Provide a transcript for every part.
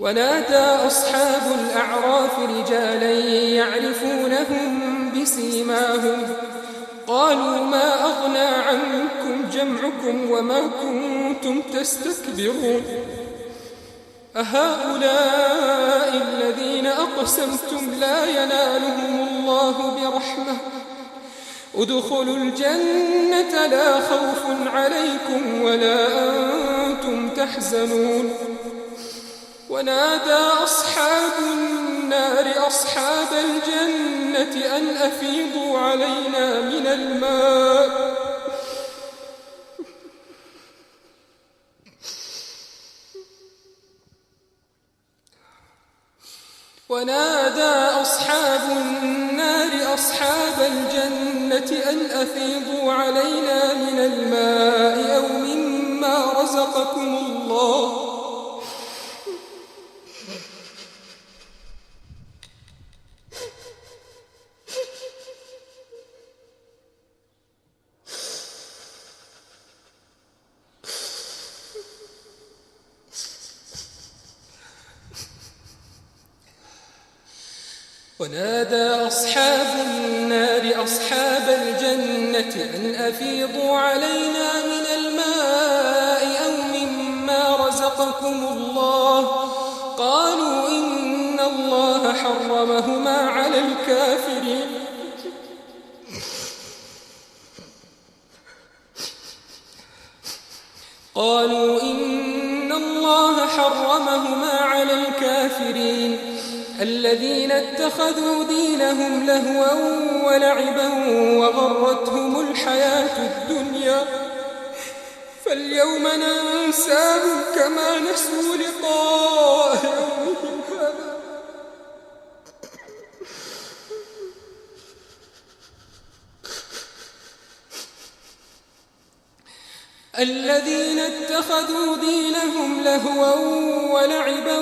ونادى أصحاب الأعراف رجالا يعرفونهم بسيماهم قالوا ما أغنى عنكم جمعكم وما كنتم تستكبرون أهؤلاء الذين أقسمتم لا ينالهم الله برحمة ادخلوا الجنة لا خوف عليكم ولا أنتم تحزنون ونادى أصحاب النار أصحاب الجنة أن أفيضوا علينا من الماء ونادى أصحاب النار أصحاب الجنة أن أفيضوا علينا من الماء أو مما رزقكم الله ونادى أصحاب النار أصحاب الجنة أن أفيضوا علينا من الماء أو مما رزقكم الله قالوا إن الله حرمهما على الكافرين الذين اتخذوا دينهم لهوا ولعبا وغرتهم الحياة الدنيا فاليوم ننساهم كما نسوا لقاء يومهم هذا الذين اتخذوا دينهم لهوا ولعبا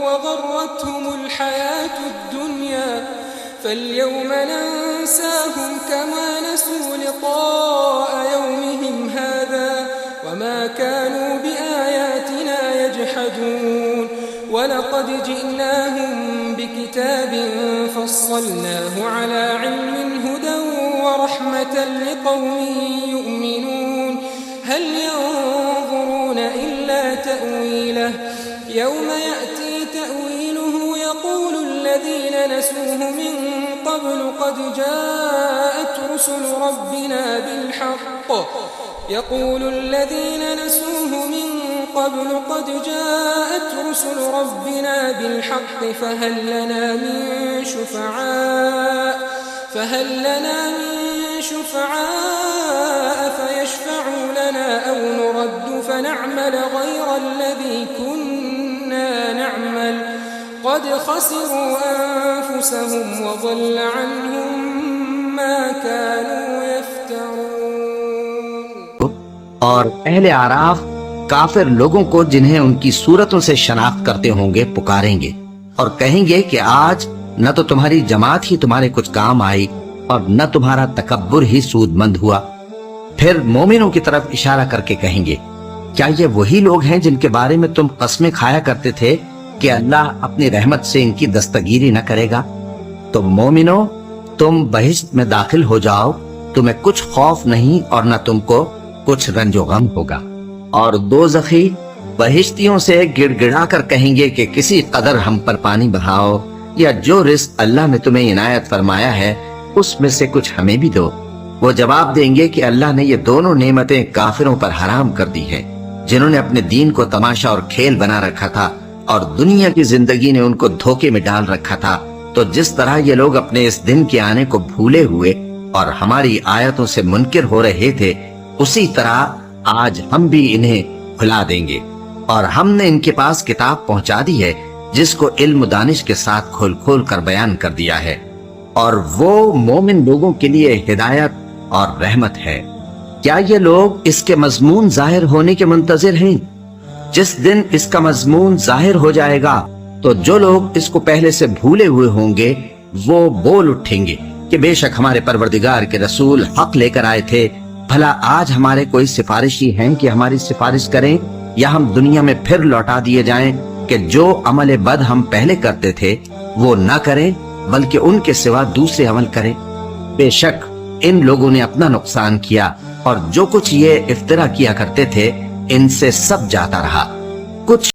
وغرتهم الحياة الدنيا فاليوم ننساهم كما نسوا لقاء يومهم هذا وما كانوا بآياتنا يجحدون ولقد جئناهم بكتاب فصلناه على علم هدى ورحمة لقوم يؤمنون هل ينظرون إلا تأويله يوم يأتي تأويله يقول الذين نسوه من قبل قد جاءت رسل ربنا بالحق يقول الذين نسوه من قبل قد جاءت رسل ربنا بالحق فهل لنا من شفعاء فيشفعوا لنا أو نرد فنعمل غير الذي كنا نعمل قد خسروا أنفسهم وضل عنهم ما كانوا يفترون। और अहले आराफ काफिर लोगों को जिन्हें उनकी सूरतों से शनाख्त करते होंगे पुकारेंगे और कहेंगे कि आज न तो तुम्हारी जमात ही तुम्हारे कुछ काम आई और न तुम्हारा तकब्बुर ही सूदमंद हुआ। फिर मोमिनों की तरफ इशारा करके कहेंगे क्या ये वही लोग हैं जिनके बारे में तुम कस्में खाया करते थे कि अल्लाह अपनी रहमत से इनकी दस्तगीरी न करेगा। तो मोमिनो तुम बहिश्त में दाखिल हो जाओ, तुम्हें कुछ खौफ नहीं और न तुमको कुछ रंजो गम होगा। और दोज़खी बहिश्तियों से गिड़गिड़ा कर कहेंगे कि किसी कदर हम पर पानी बहाओ या जो रिज़्क़ अल्लाह ने तुम्हें इनायत फरमाया है उसमें से कुछ हमें भी दो। वो जवाब देंगे कि अल्लाह ने ये दोनों नेमतें काफिरों पर हराम कर दी है जिन्होंने अपने दीन को तमाशा और खेल बना रखा था और दुनिया की जिंदगी ने उनको धोखे में डाल रखा था। तो जिस तरह ये लोग अपने इस दिन के आने को भूले हुए और हमारी आयतों से मुनकिर हो रहे थे उसी तरह आज हम भी इन्हें भुला देंगे। और हमने इनके पास किताब पहुंचा दी है जिसको इल्म दानिश के साथ खोल खोल कर बयान कर दिया है और वो मोमिन लोगों के लिए हिदायत और रहमत है। क्या ये लोग इसके मजमून जाहिर होने के मुंतजिर हैं? जिस दिन इसका मजमून जाहिर हो जाएगा तो जो लोग इसको पहले से भूले हुए होंगे वो बोल उठेंगे कि बेशक हमारे परवरदिगार के रसूल हक लेकर आए थे। भला आज हमारे कोई सिफारिशी हैं कि हमारी सिफारिश करें या हम दुनिया में फिर लौटा दिए जाएं کہ جو عمل بد ہم پہلے کرتے تھے وہ نہ کریں بلکہ ان کے سوا دوسرے عمل کریں۔ بے شک ان لوگوں نے اپنا نقصان کیا اور جو کچھ یہ افترا کیا کرتے تھے ان سے سب جاتا رہا۔ کچھ